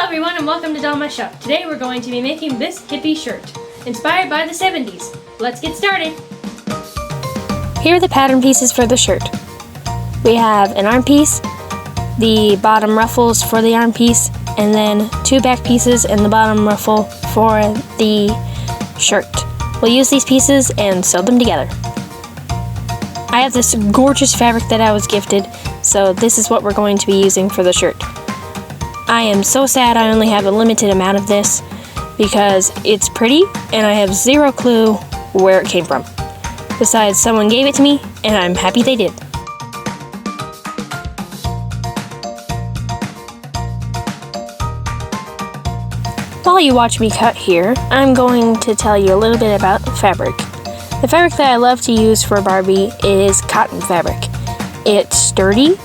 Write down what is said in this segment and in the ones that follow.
Hello everyone and welcome to dollmyshop. Today we're going to be making this hippie shirt, inspired by the 70's. Let's get started! Here are the pattern pieces for the shirt. We have an arm piece, the bottom ruffles for the arm piece, and then two back pieces and the bottom ruffle for the shirt. We'll use these pieces and sew them together. I have this gorgeous fabric that I was gifted, so this is what we're going to be using for the shirt. I am so sad I only have a limited amount of this because it's pretty and I have zero clue where it came from. Besides, someone gave it to me and I'm happy they did. While you watch me cut here, I'm going to tell you a little bit about fabric. The fabric that I love to use for Barbie is cotton fabric. It's sturdy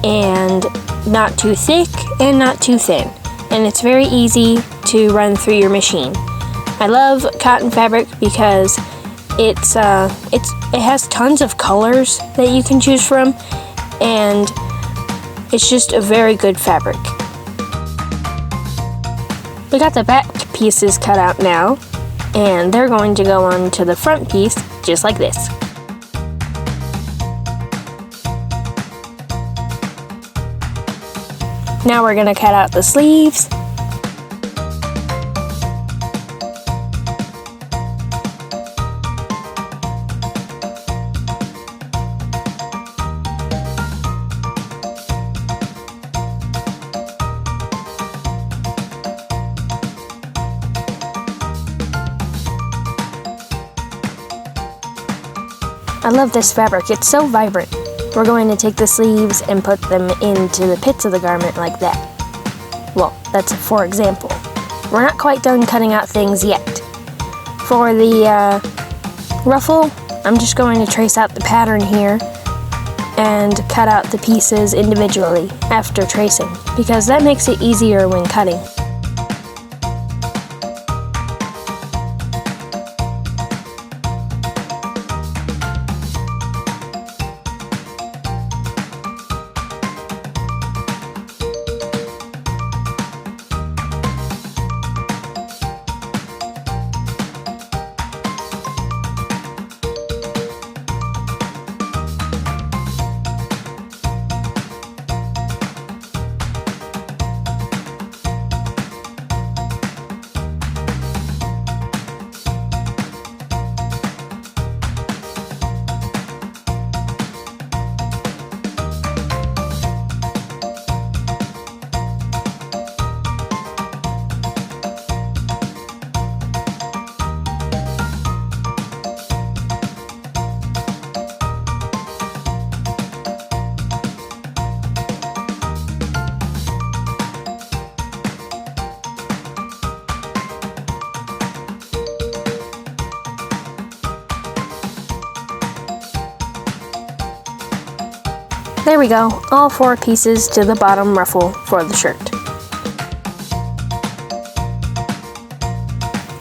and not too thick and not too thin, and it's very easy to run through your machine. I love cotton fabric because it has tons of colors that you can choose from, and it's just a very good fabric. We got the back pieces cut out now, and they're going to go on to the front piece just like this. Now we're going to cut out the sleeves. I love this fabric, it's so vibrant. We're going to take the sleeves and put them into the pits of the garment like that. Well, that's for example. We're not quite done cutting out things yet. For the ruffle, I'm just going to trace out the pattern here and cut out the pieces individually after tracing, because that makes it easier when cutting. There we go, all four pieces to the bottom ruffle for the shirt.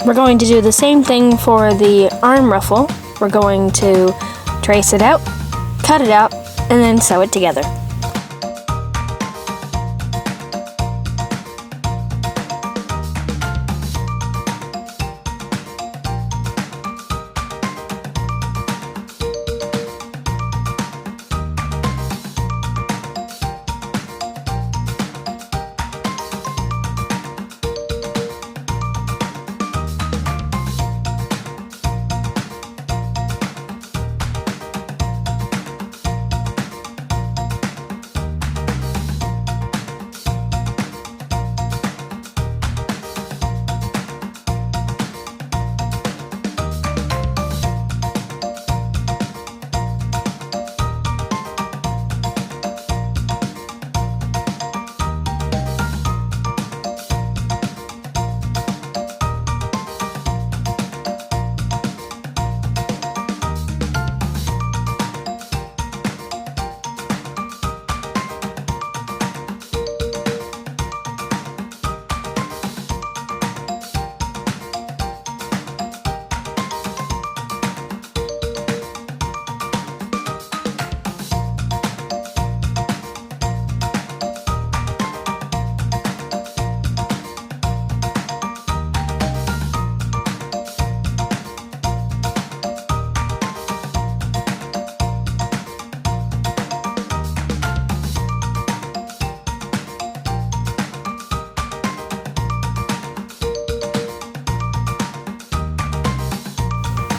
We're going to do the same thing for the arm ruffle. We're going to trace it out, cut it out, and then sew it together.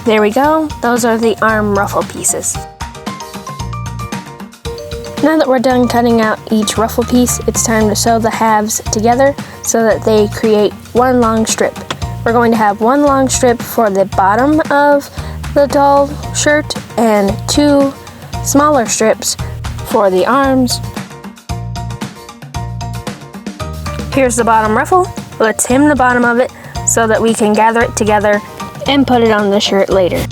There we go, those are the arm ruffle pieces. Now that we're done cutting out each ruffle piece, it's time to sew the halves together so that they create one long strip. We're going to have one long strip for the bottom of the doll shirt and two smaller strips for the arms. Here's the bottom ruffle. Let's hem the bottom of it so that we can gather it together and put it on the shirt later.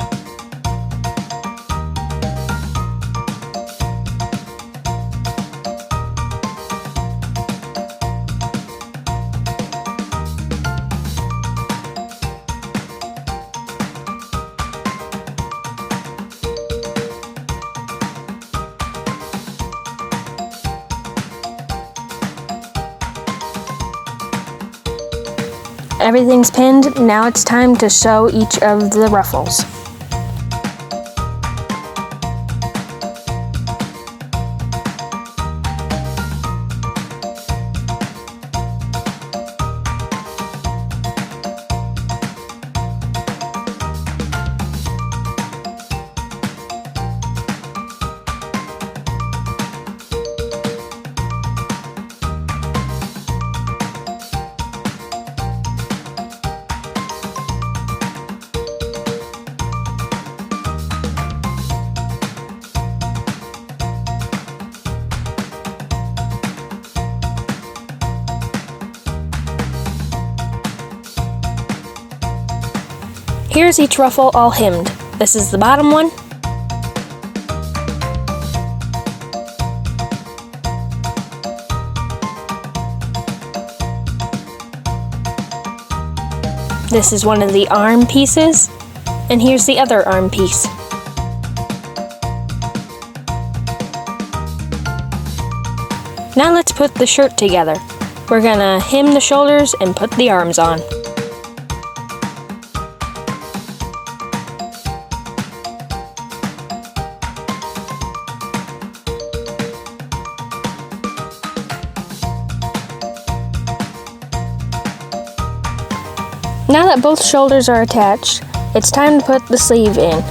Everything's pinned, now it's time to sew each of the ruffles. Here's each ruffle all hemmed. This is the bottom one. This is one of the arm pieces, and here's the other arm piece. Now let's put the shirt together. We're gonna hem the shoulders and put the arms on. Now that both shoulders are attached, it's time to put the sleeve in.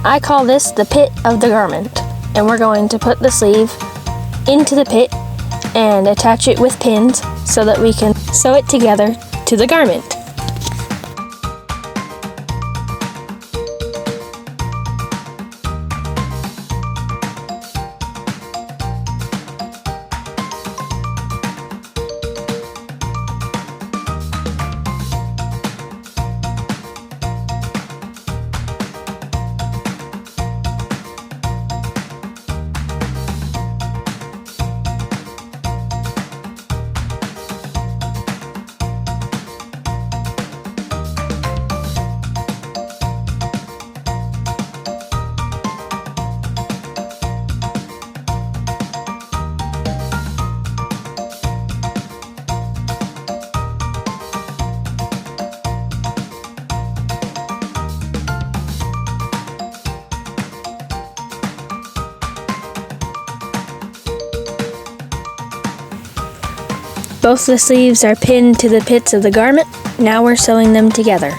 I call this the pit of the garment, and we're going to put the sleeve into the pit and attach it with pins so that we can sew it together to the garment. Both the sleeves are pinned to the pits of the garment. Now we're sewing them together.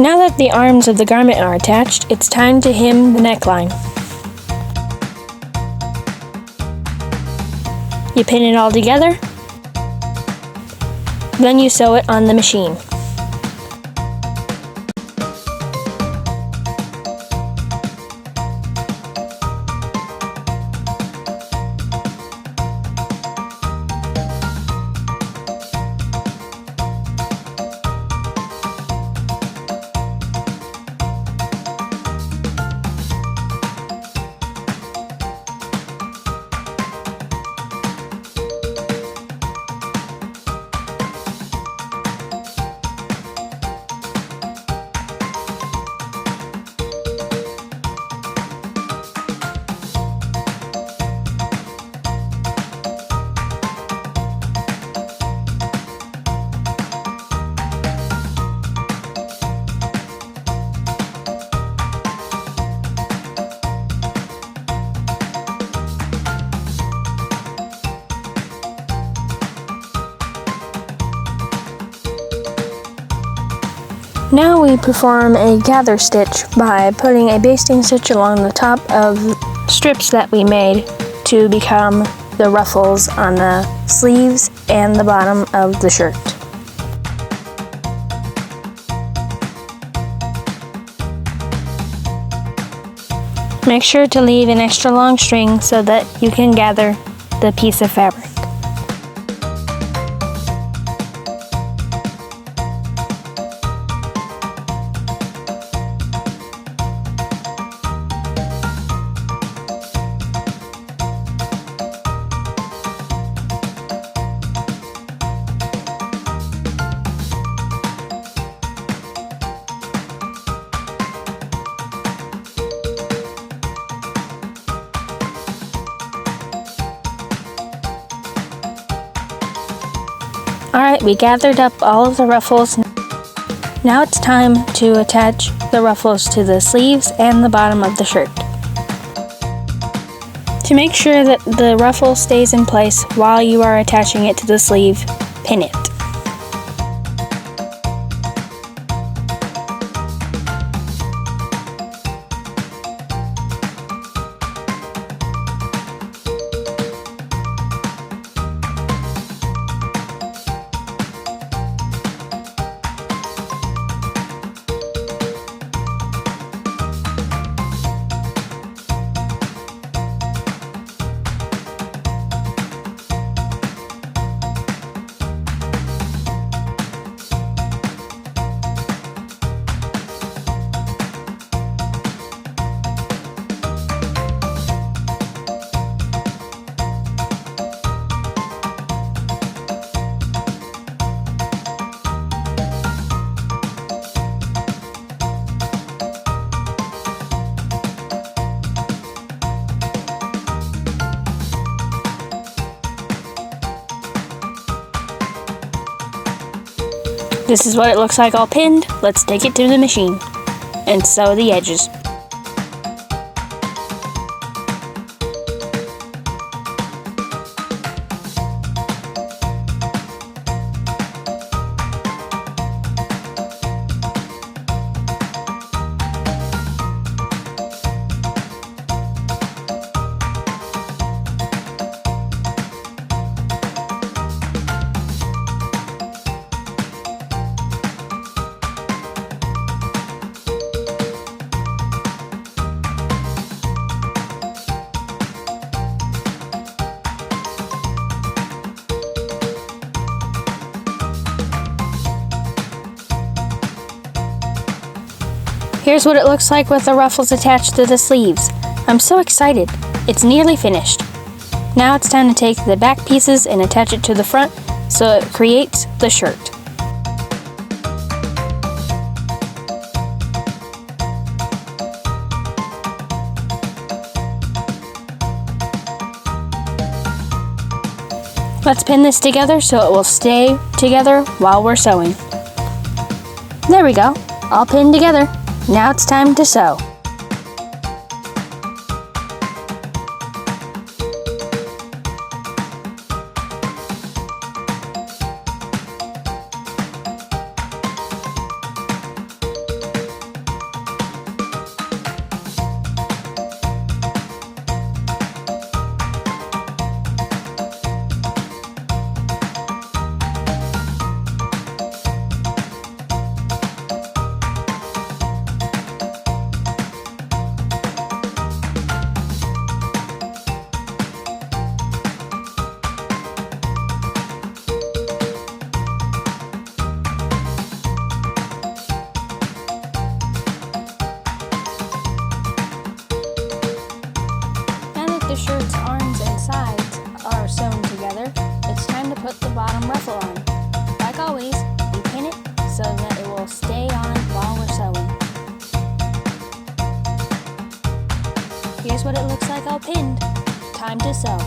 Now that the arms of the garment are attached, it's time to hem the neckline. You pin it all together, then you sew it on the machine. Now we perform a gather stitch by putting a basting stitch along the top of strips that we made to become the ruffles on the sleeves and the bottom of the shirt. Make sure to leave an extra long string so that you can gather the piece of fabric. Alright, we gathered up all of the ruffles. Now it's time to attach the ruffles to the sleeves and the bottom of the shirt. To make sure that the ruffle stays in place while you are attaching it to the sleeve, pin it. This is what it looks like all pinned. Let's take it to the machine and sew the edges. Here's what it looks like with the ruffles attached to the sleeves. I'm so excited. It's nearly finished. Now it's time to take the back pieces and attach it to the front so it creates the shirt. Let's pin this together so it will stay together while we're sewing. There we go, all pinned together. Now it's time to sew. The shirt's arms and sides are sewn together, it's time to put the bottom ruffle on. Like always, we pin it so that it will stay on while we're sewing. Here's what it looks like all pinned. Time to sew.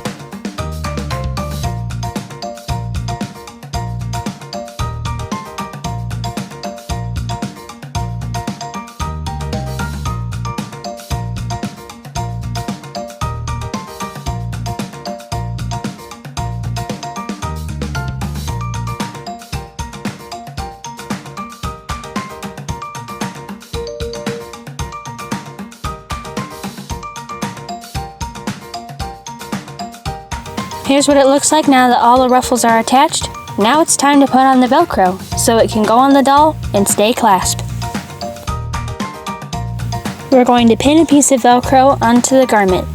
Here's what it looks like now that all the ruffles are attached. Now it's time to put on the Velcro so it can go on the doll and stay clasped. We're going to pin a piece of Velcro onto the garment,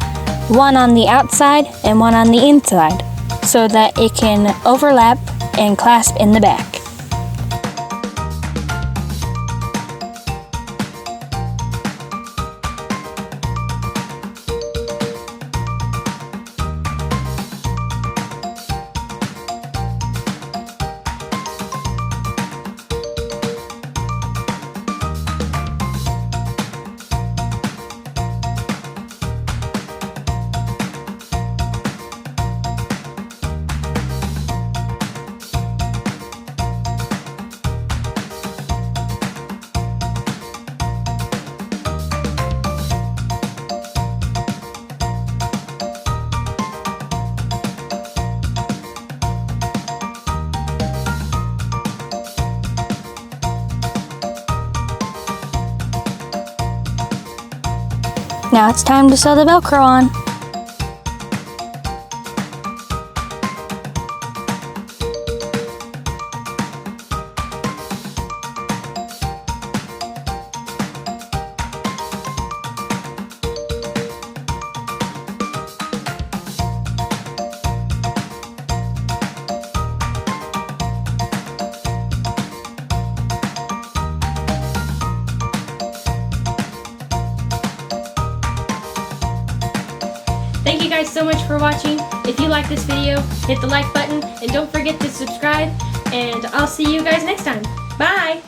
one on the outside and one on the inside, so that it can overlap and clasp in the back. Now it's time to sew the Velcro on. Thank you guys so much for watching. If you like this video, hit the like button and don't forget to subscribe, and I'll see you guys next time. Bye!